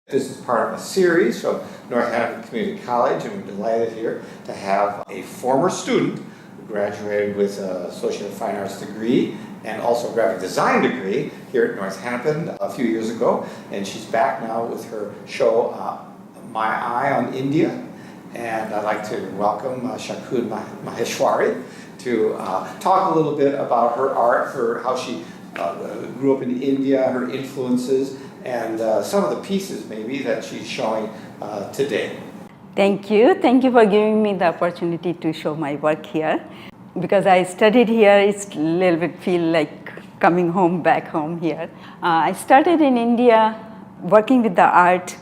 This is part of a series from North Hennepin Community College, and we're delighted here to have a former student who graduated with an Associate of Fine Arts degree and also a graphic design degree here at North Hennepin a few years ago. And she's back now with her show, My Eye on India. And I'd like to welcome Shakun Maheshwari to talk a little bit about her art, how she grew up in India, her influences, and some of the pieces maybe that she's showing today. Thank you. Thank you for giving me the opportunity to show my work here. Because I studied here, it's a little bit feel like coming home, back home here. I started in India working with the art,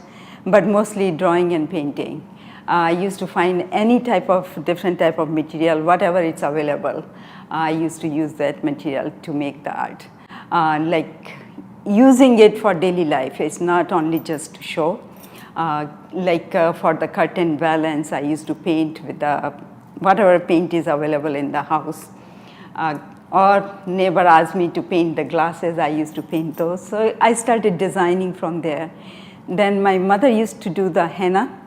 but mostly drawing and painting. I used to find any different type of material, whatever it's available. I used to use that material to make the art. Using it for daily life. It's not only just to show. For the curtain balance, I used to paint with whatever paint is available in the house. Or neighbor asked me to paint the glasses, I used to paint those. So I started designing from there. Then my mother used to do the henna.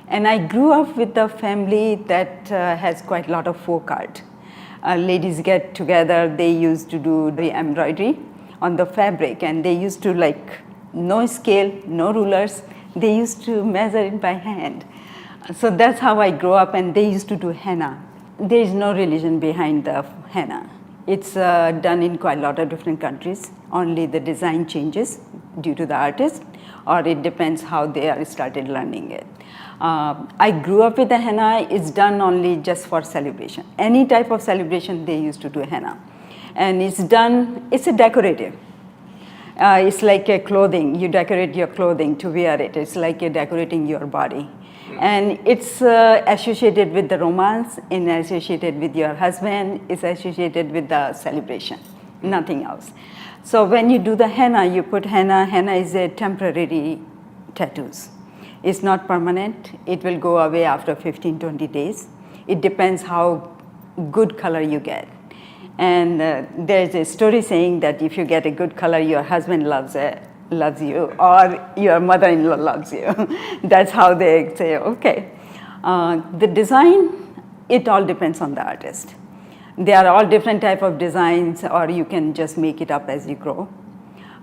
And I grew up with a family that has quite a lot of folk art. Ladies get together, they used to do the embroidery on the fabric, and they used to no scale, no rulers, they used to measure it by hand. So that's how I grew up, and they used to do henna. There is no religion behind the henna. It's done in quite a lot of different countries. Only the design changes due to the artist, or it depends how they are started learning it. I grew up with the henna. It's done only just for celebration. Any type of celebration, they used to do henna. And it's a decorative. It's like a clothing. You decorate your clothing to wear it. It's like you're decorating your body. And it's associated with the romance, and associated with your husband, it's associated with the celebration, nothing else. So when you do the henna, you put henna. Henna is a temporary tattoos. It's not permanent. It will go away after 15, 20 days. It depends how good color you get. And there's a story saying that if you get a good color, your husband loves you, or your mother-in-law loves you. That's how they say, okay. The design, it all depends on the artist. There are all different type of designs, or you can just make it up as you grow.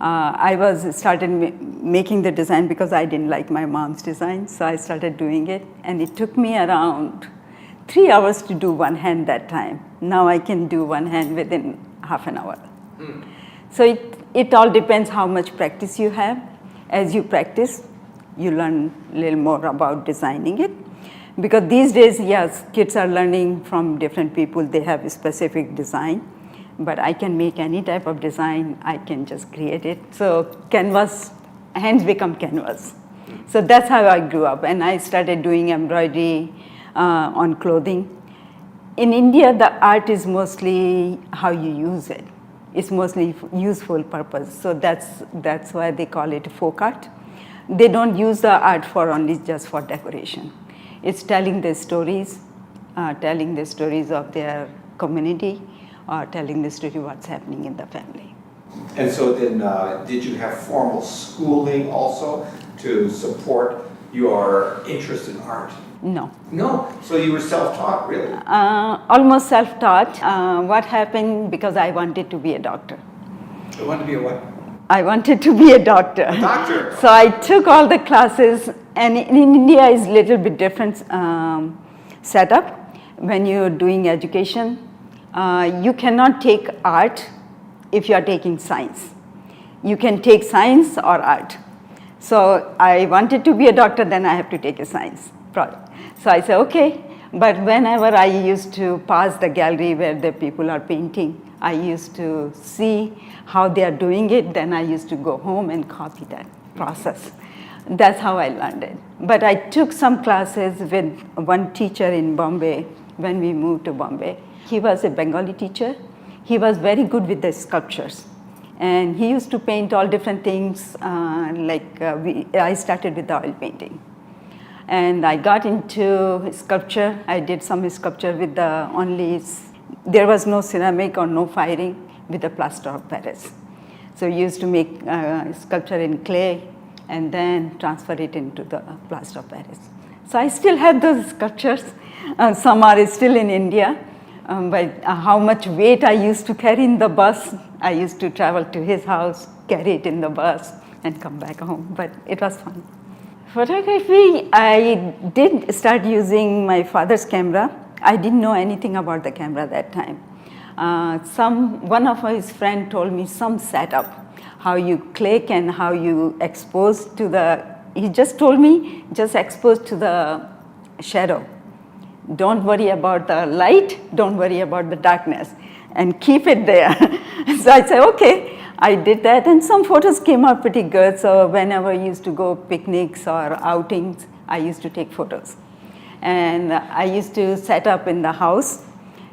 I started making the design because I didn't like my mom's design, so I started doing it, and it took me around 3 hours to do one hand that time. Now I can do one hand within half an hour. So it all depends how much practice you have. As you practice, you learn a little more about designing it. Because these days, yes, kids are learning from different people. They have a specific design. But I can make any type of design. I can just create it. So hands become canvas. So that's how I grew up. And I started doing embroidery on clothing. In India, the art is mostly how you use it. It's mostly useful purpose. So that's why they call it folk art. They don't use the art for only just for decoration. It's telling the stories of their community, or telling the story what's happening in the family. And so then, did you have formal schooling also to support your interest in art? No. No? So you were self-taught, really? Almost self-taught. What happened, because I wanted to be a doctor. You wanted to be a what? I wanted to be a doctor. A doctor? So I took all the classes, and in India is a little bit different setup. When you're doing education, you cannot take art if you are taking science. You can take science or art. So I wanted to be a doctor, then I have to take a science product. So I said, okay. But whenever I used to pass the gallery where the people are painting, I used to see how they are doing it. Then I used to go home and copy that process. That's how I learned it. But I took some classes with one teacher in Bombay when we moved to Bombay. He was a Bengali teacher. He was very good with the sculptures. And he used to paint all different things. I started with the oil painting. And I got into sculpture. I did some sculpture with there was no ceramic or no firing, with the plaster of Paris. So we used to make sculpture in clay and then transfer it into the plaster of Paris. So I still have those sculptures. Some are still in India. But how much weight I used to carry in the bus. I used to travel to his house, carry it in the bus, and come back home. But it was fun. Photography, I did start using my father's camera. I didn't know anything about the camera that time. One of his friends told me some setup, how you click and how you expose to the, he just told me, just expose to the shadow. Don't worry about the light, don't worry about the darkness, and keep it there. So I said, okay. I did that, and some photos came out pretty good. So whenever I used to go picnics or outings, I used to take photos. And I used to set up in the house,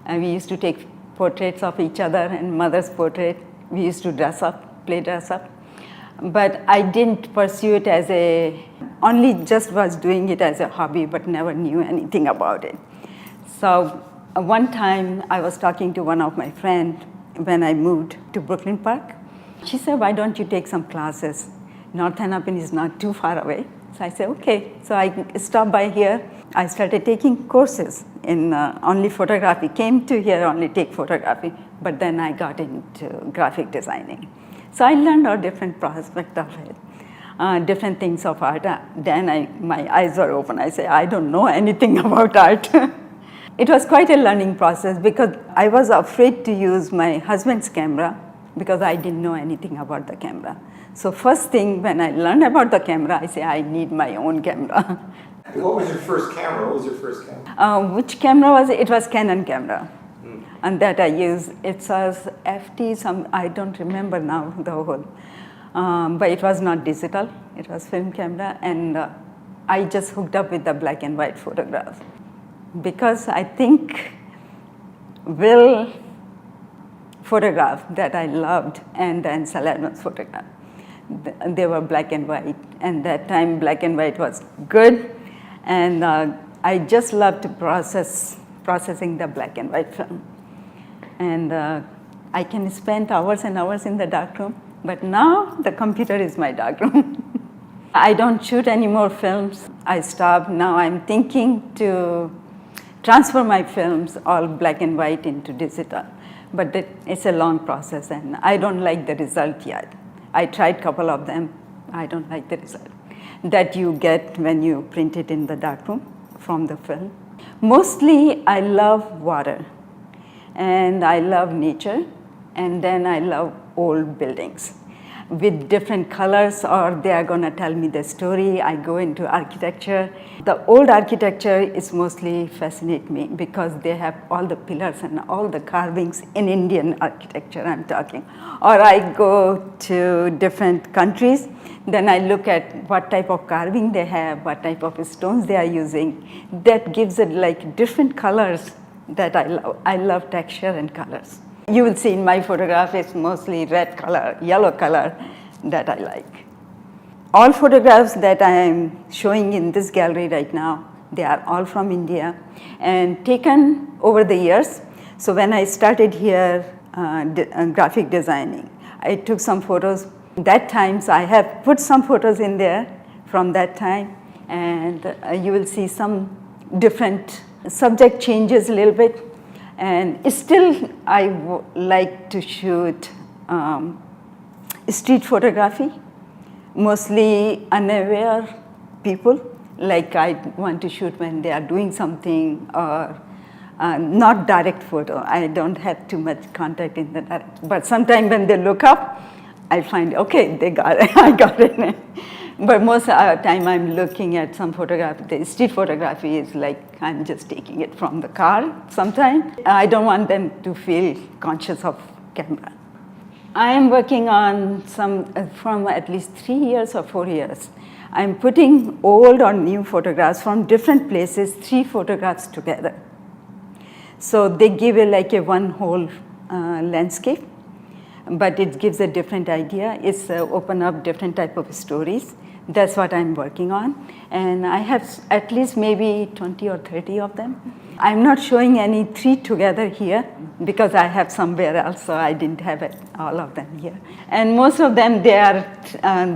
and we used to take portraits of each other and mother's portrait. We used to dress up, play dress up. But I didn't pursue it as only just was doing it as a hobby, but never knew anything about it. So one time I was talking to one of my friends when I moved to Brooklyn Park. She said, why don't you take some classes? North Hennepin is not too far away. So I said, okay. So I stopped by here. I started taking courses in only photography. Came to here only take photography, but then I got into graphic designing. So I learned a different prospect of it, different things of art. Then my eyes were open. I said, I don't know anything about art. It was quite a learning process because I was afraid to use my husband's camera because I didn't know anything about the camera. So first thing when I learned about the camera, I say I need my own camera. What was your first camera? What was your first camera? Which camera was it? It was Canon camera. And that I used. It was FT, I don't remember now the whole. But it was not digital. It was film camera. And I just hooked up with the black and white photograph. Because I think Will photograph that I loved, and then Saladin's photograph. They were black and white, and that time black and white was good, and I just loved processing the black and white film. And I can spend hours and hours in the darkroom, but now the computer is my darkroom. I don't shoot any more films. I stopped. Now I'm thinking to transfer my films, all black and white, into digital. But it's a long process, and I don't like the result yet. I tried a couple of them. I don't like the result that you get when you print it in the darkroom from the film. Mostly, I love water, and I love nature, and then I love old buildings with different colors, or they are going to tell me the story. I go into architecture. The old architecture is mostly fascinate me because they have all the pillars and all the carvings in Indian architecture I'm talking. Or I go to different countries, then I look at what type of carving they have, what type of stones they are using. That gives it like different colors that I love. I love texture and colors. You will see in my photograph, it's mostly red color, yellow color that I like. All photographs that I am showing in this gallery right now, they are all from India and taken over the years. So when I started here graphic designing, I took some photos. That time, so I have put some photos in there from that time, and you will see some different subject changes a little bit. And still, I like to shoot street photography, mostly unaware people. Like I want to shoot when they are doing something, or not direct photo. I don't have too much contact in the direct. But sometimes when they look up, I find, okay, they got it, I got it. But most of the time I'm looking at some photography. The street photography is like I'm just taking it from the car sometimes. I don't want them to feel conscious of camera. I am working on some from at least 3 years or 4 years. I'm putting old or new photographs from different places, 3 photographs together. So they give it like a one whole landscape, but it gives a different idea. It's open up different type of stories. That's what I'm working on. And I have at least maybe 20 or 30 of them. I'm not showing any three together here because I have somewhere else, so I didn't have all of them here. And most of them, they are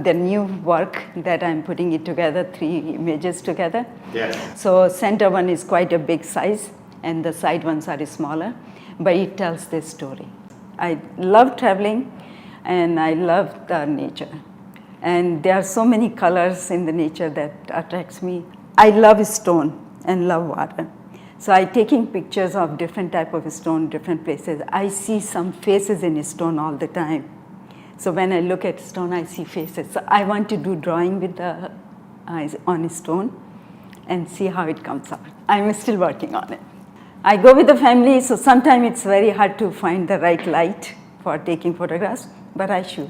the new work that I'm putting it together, three images together. Yes. So center one is quite a big size, and the side ones are smaller, but it tells this story. I love traveling, and I love the nature. And there are so many colors in the nature that attracts me. I love stone and love water. So I taking pictures of different type of stone, different places. I see some faces in stone all the time. So when I look at stone, I see faces. So I want to do drawing with the eyes on stone and see how it comes out. I'm still working on it. I go with the family, so sometimes it's very hard to find the right light for taking photographs, but I shoot.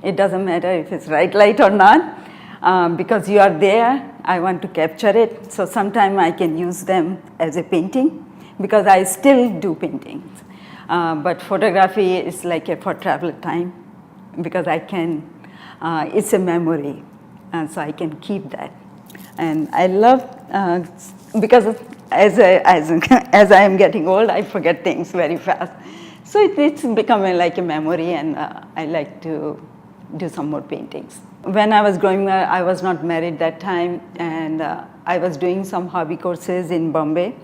It doesn't matter if it's right light or not, because you are there, I want to capture it. So sometimes I can use them as a painting, because I still do paintings. But photography is like for travel time, because I can, it's a memory, so I can keep that. And I love, because as I am getting old, I forget things very fast. So it's becoming like a memory, and I like to do some more paintings. When I was growing up, I was not married that time, and I was doing some hobby courses in Bombay.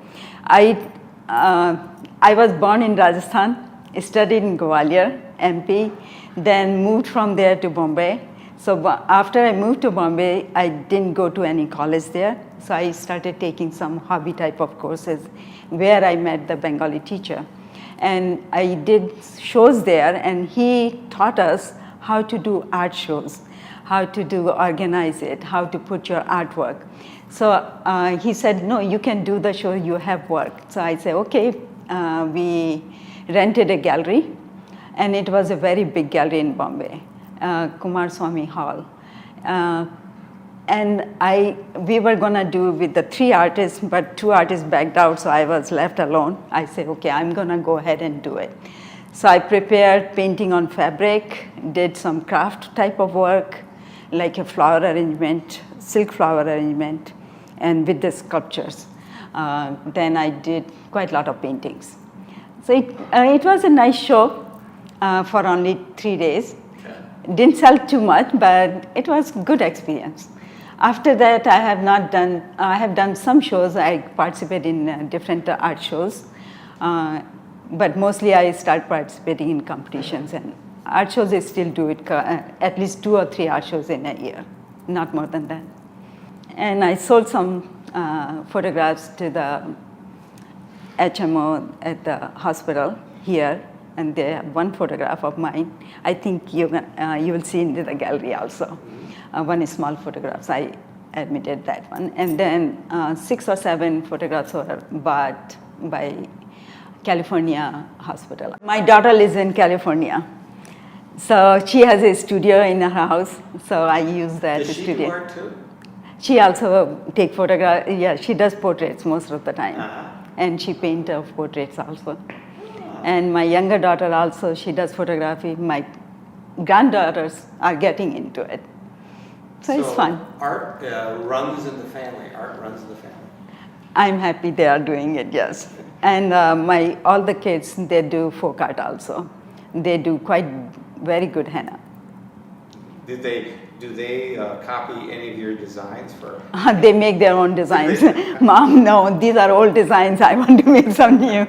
I was born in Rajasthan, studied in Gwalior, MP, then moved from there to Bombay. So after I moved to Bombay, I didn't go to any college there. So I started taking some hobby type of courses where I met the Bengali teacher. And I did shows there, and he taught us how to do art shows, how to organize it, how to put your artwork. So he said, no, you can do the show, you have work. So I said, okay, we rented a gallery, and it was a very big gallery in Bombay, Kumar Swami Hall. And we were gonna do with the three artists, but two artists backed out, so I was left alone. I said, okay, I'm gonna go ahead and do it. So I prepared painting on fabric, did some craft type of work, like a flower arrangement, silk flower arrangement, and with the sculptures. Then I did quite a lot of paintings. So it was a nice show for only 3 days. Didn't sell too much, but it was good experience. After that, I have done some shows. I participate in different art shows. But mostly I start participating in competitions, and art shows I still do it, at least 2 or 3 art shows in a year, not more than that. And I sold some photographs to the HMO at the hospital here, and they have one photograph of mine. I think you will see in the gallery also. One is small photographs, I admitted that one. And then 6 or 7 photographs were bought by California hospital. My daughter lives in California, so she has a studio in her house, so I use that Does studio. She do art too? She also take photographs. Yeah, she does portraits most of the time, and she paints portraits also. And my younger daughter also, she does photography. My granddaughters are getting into it, so it's fun. Art runs in the family. Art runs in the family. I'm happy they are doing it, yes. And all the kids, they do folk art also. They do very good henna. Do they copy any of your designs for? They make their own designs. Mom, no, these are old designs. I want to make some new.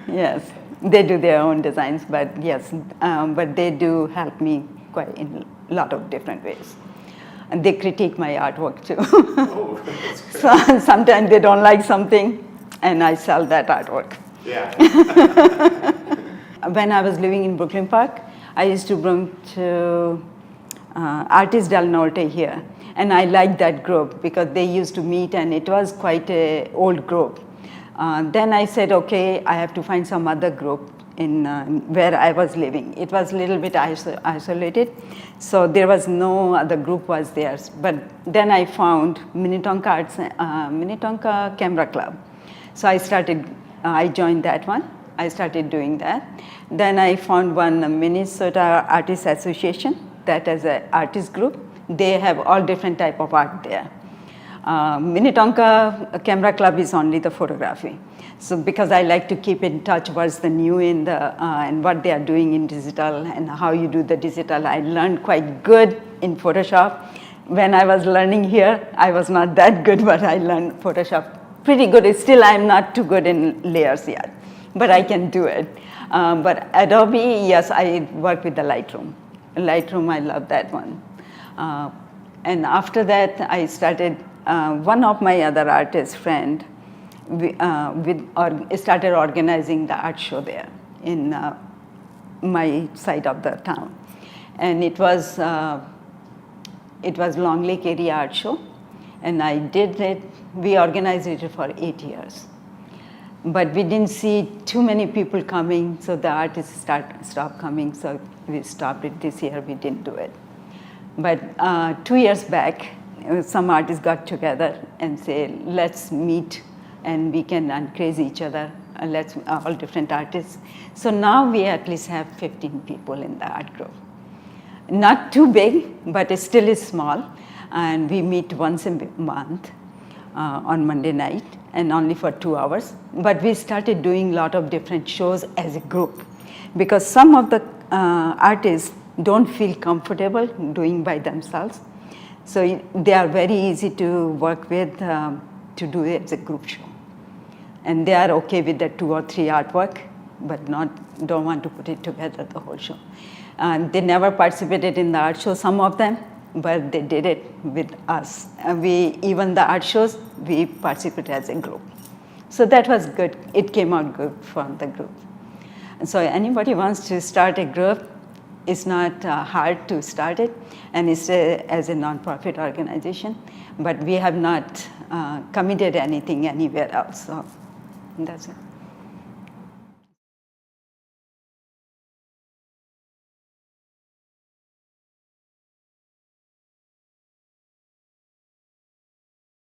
Yes, they do their own designs, but yes, but they do help me quite in a lot of different ways. And they critique my artwork too. Oh, that's good. So sometimes they don't like something, and I sell that artwork. Yeah. When I was living in Brooklyn Park, I used to bring to Artists del Norte here, and I liked that group because they used to meet, and it was quite an old group. Then I said, okay, I have to find some other group in where I was living. It was a little bit isolated, so there was no other group was there. But then I found Minnetonka Camera Club. So I joined that one. I started doing that. Then I found one Minnesota Artists Association that is an artist group. They have all different type of art there. Minnetonka Camera Club is only the photography. So because I like to keep in touch what's the new in the, and what they are doing in digital and how you do the digital, I learned quite good in Photoshop. When I was learning here, I was not that good, but I learned Photoshop pretty good. Still, I'm not too good in layers yet, but I can do it. But Adobe, yes, I work with the Lightroom. Lightroom, I love that one. And after that, I started, one of my other artist friend, started organizing the art show there in my side of the town. And it was Long Lake Area Art Show, and I did it. We organized it for 8 years. But we didn't see too many people coming, so the artists stopped coming, so we stopped it this year, we didn't do it. But 2 years back, some artists got together and said, let's meet and we can uncraze each other, let's all different artists. So now we at least have 15 people in the art group. Not too big, but it still is small, and we meet once a month on Monday night, and only for 2 hours. But we started doing a lot of different shows as a group, because some of the artists don't feel comfortable doing by themselves. So they are very easy to work with to do it as a group show. And they are okay with the 2 or 3 artwork, but don't want to put it together the whole show. They never participated in the art show, some of them, but they did it with us. Even the art shows, we participated as a group. So that was good. It came out good from the group. And so anybody wants to start a group, it's not hard to start it, and it's as a nonprofit organization, but we have not committed anything anywhere else, so that's it.